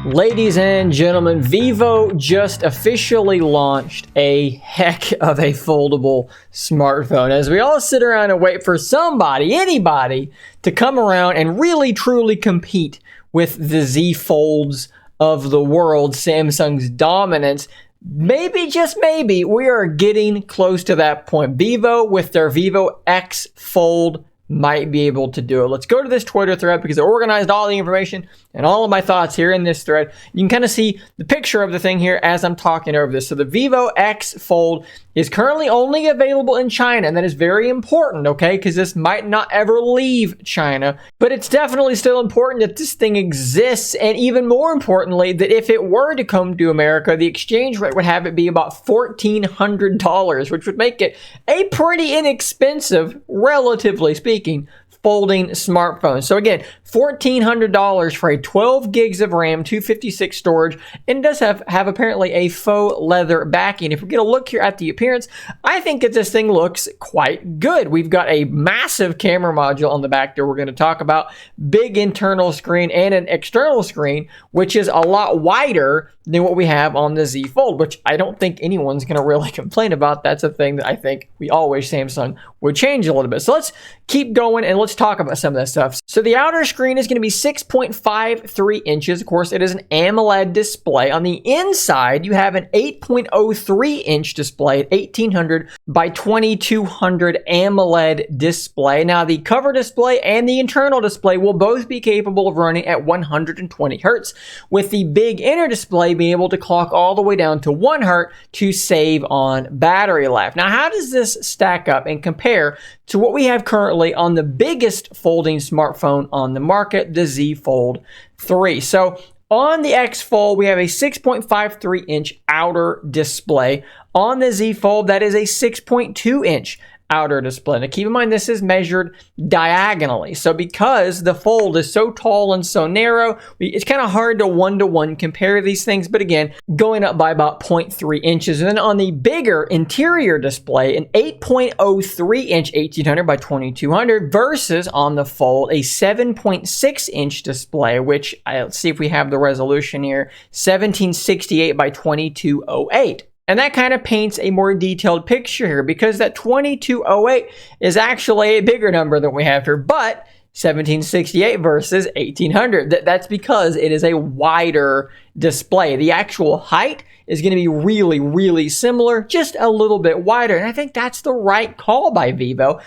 Ladies and gentlemen, Vivo just officially launched a heck of a foldable smartphone as we all sit around and wait for somebody, anybody, to come around and really truly compete with the Z Folds of the world, Samsung's dominance. Maybe, just maybe, we are getting close to that point. Vivo with their Vivo X Fold might be able to do it. Let's go to this Twitter thread because I organized all the information and all of my thoughts here in this thread. You can kind of see the picture of the thing here as I'm talking over this. So the Vivo X Fold is currently only available in China, and that is very important, okay? Because this might not ever leave China, but it's definitely still important that this thing exists, and even more importantly, that if it were to come to America, the exchange rate would have it be about $1,400, which would make it a pretty inexpensive, relatively speaking, folding smartphone. So again, $1,400 for a 12 gigs of RAM, 256 storage, and it does have apparently a faux leather backing. If we get a look here at the appearance, I think that this thing looks quite good. We've got a massive camera module on the back there we're going to talk about, big internal screen and an external screen, which is a lot wider than what we have on the Z Fold, which I don't think anyone's going to really complain about. That's a thing that I think we all wish Samsung would change a little bit. So let's keep going and let's talk about some of that stuff. So the outer screen is going to be 6.53 inches. Of course, it is an AMOLED display. On the inside, you have an 8.03 inch display at 1800 by 2200 AMOLED display. Now, the cover display and the internal display will both be capable of running at 120 hertz, with the big inner display being able to clock all the way down to 1 hertz to save on battery life. Now, how does this stack up and compare to what we have currently on the biggest folding smartphone on the market, the Z Fold 3? So on the X Fold, we have a 6.53 inch outer display. On the Z Fold, that is a 6.2 inch outer display. Now keep in mind, this is measured diagonally. So because the Fold is so tall and so narrow, it's kind of hard to one-to-one compare these things. But again, going up by about 0.3 inches. And then on the bigger interior display, an 8.03 inch 1800 by 2200 versus on the Fold, a 7.6 inch display, which let's see if we have the resolution here, 1768 by 2208. And that kind of paints a more detailed picture here because that 2208 is actually a bigger number than we have here, but 1768 versus 1800. That's because it is a wider display. The actual height is going to be really, really similar, just a little bit wider. And I think that's the right call by Vivo.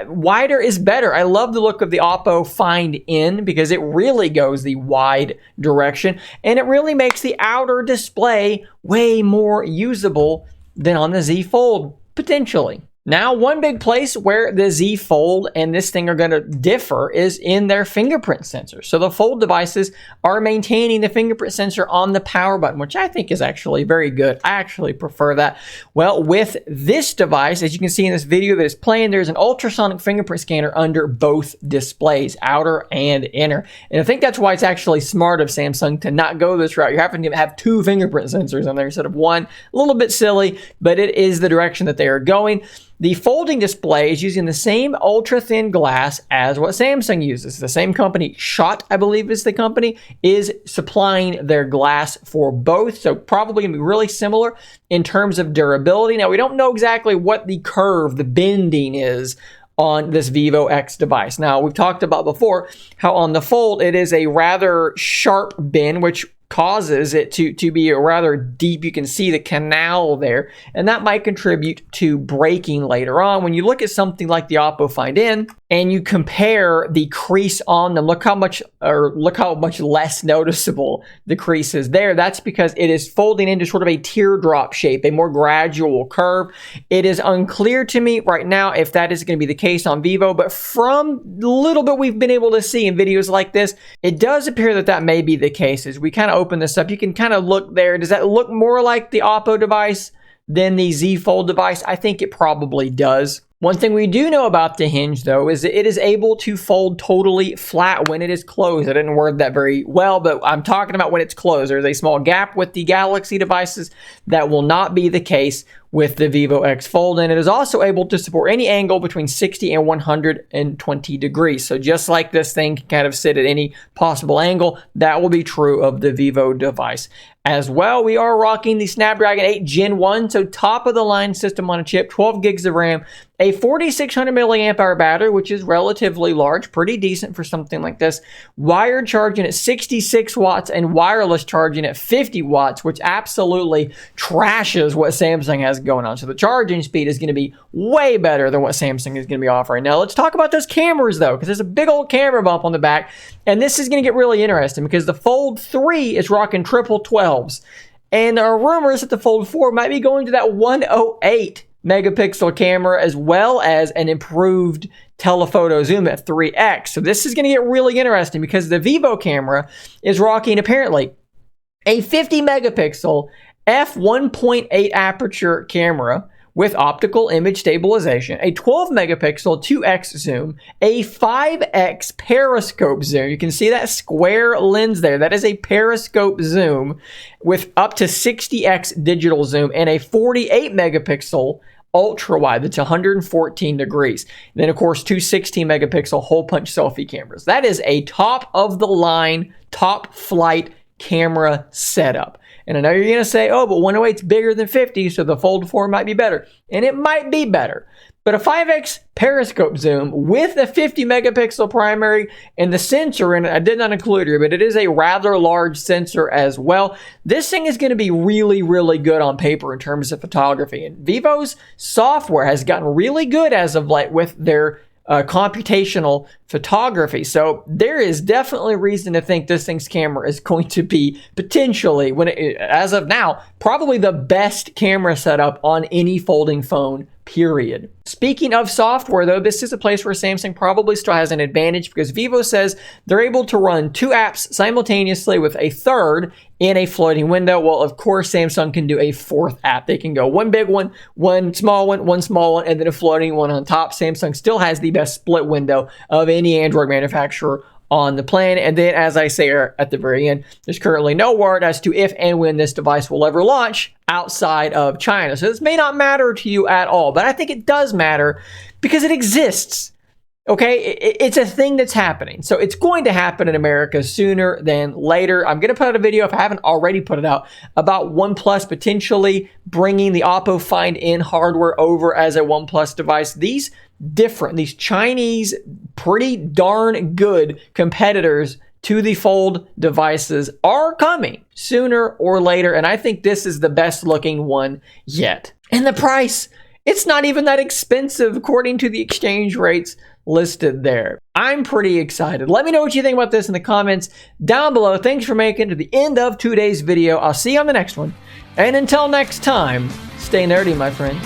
Wider is better. I love the look of the Oppo Find N because it really goes the wide direction, and it really makes the outer display way more usable than on the Z Fold, potentially. Now, one big place where the Z Fold and this thing are going to differ is in their fingerprint sensor. So the Fold devices are maintaining the fingerprint sensor on the power button, which I think is actually very good. I actually prefer that. Well, with this device, as you can see in this video that is playing, there's an ultrasonic fingerprint scanner under both displays, outer and inner. And I think that's why it's actually smart of Samsung to not go this route. You're having to have two fingerprint sensors on there instead of one. A little bit silly, but it is the direction that they are going. The folding display is using the same ultra-thin glass as what Samsung uses. The same company, Shot, I believe is the company, is supplying their glass for both. So probably going to be really similar in terms of durability. Now, we don't know exactly what the curve, the bending is on this Vivo X device. Now, we've talked about before how on the Fold, it is a rather sharp bend, which causes it to be a rather deep. You can see the canal there, and that might contribute to breaking later on. When you look at something like the Oppo Find N and you compare the crease on them, look how much less noticeable the crease is there. That's because it is folding into sort of a teardrop shape, a more gradual curve. It is unclear to me right now if that is going to be the case on Vivo, but from the little bit we've been able to see in videos like this, it does appear that that may be the case. As we kind of open this up, you can kind of look there. Does that look more like the Oppo device than the Z Fold device? I think it probably does. One thing we do know about the Hinge, though, is that it is able to fold totally flat when it is closed. I didn't word that very well, but I'm talking about when it's closed. There's a small gap with the Galaxy devices. That will not be the case with the Vivo X Fold, and it is also able to support any angle between 60 and 120 degrees. So just like this thing can kind of sit at any possible angle, that will be true of the Vivo device as well. We are rocking the Snapdragon 8 Gen 1, so top of the line system on a chip, 12 gigs of RAM, a 4600 milliamp hour battery, which is relatively large, pretty decent for something like this. Wired charging at 66 watts and wireless charging at 50 watts, which absolutely trashes what Samsung has going on. So the charging speed is going to be way better than what Samsung is going to be offering. Now let's talk about those cameras though, because there's a big old camera bump on the back, and this is going to get really interesting because the Fold 3 is rocking triple 12s, and there are rumors that the Fold 4 might be going to that 108 megapixel camera, as well as an improved telephoto zoom at 3x. So this is going to get really interesting because the Vivo camera is rocking apparently a 50 megapixel f1.8 aperture camera with optical image stabilization, a 12 megapixel 2x zoom, a 5x periscope zoom. You can see that square lens there. That is a periscope zoom with up to 60x digital zoom, and a 48 megapixel ultra wide that's 114 degrees. And then of course, two 16 megapixel hole punch selfie cameras. That is a top of the line, top flight camera setup. And I know you're going to say, oh, but 108's bigger than 50, so the Fold 4 might be better. And it might be better. But a 5x periscope zoom with a 50 megapixel primary and the sensor, and I did not include here, but it is a rather large sensor as well. This thing is going to be really, really good on paper in terms of photography. And Vivo's software has gotten really good as of late with their computational photography. So there is definitely reason to think this thing's camera is going to be potentially, as of now, probably the best camera setup on any folding phone, period. Speaking of software though, this is a place where Samsung probably still has an advantage because Vivo says they're able to run two apps simultaneously with a third in a floating window. Well, of course, Samsung can do a fourth app. They can go one big one, one small one, and then a floating one on top. Samsung still has the best split window of any Android manufacturer on the planet. And then, as I say at the very end, there's currently no word as to if and when this device will ever launch outside of China. So this may not matter to you at all, but I think it does matter because it exists. Okay, it's a thing that's happening. So it's going to happen in America sooner than later. I'm going to put out a video, if I haven't already put it out, about OnePlus potentially bringing the Oppo Find N hardware over as a OnePlus device. These Chinese, pretty darn good competitors to the Fold devices are coming sooner or later, and I think this is the best looking one yet. And the price, it's not even that expensive according to the exchange rates listed there. I'm pretty excited. Let me know what you think about this in the comments down below. Thanks for making it to the end of today's video. I'll see you on the next one. And until next time, stay nerdy, my friend.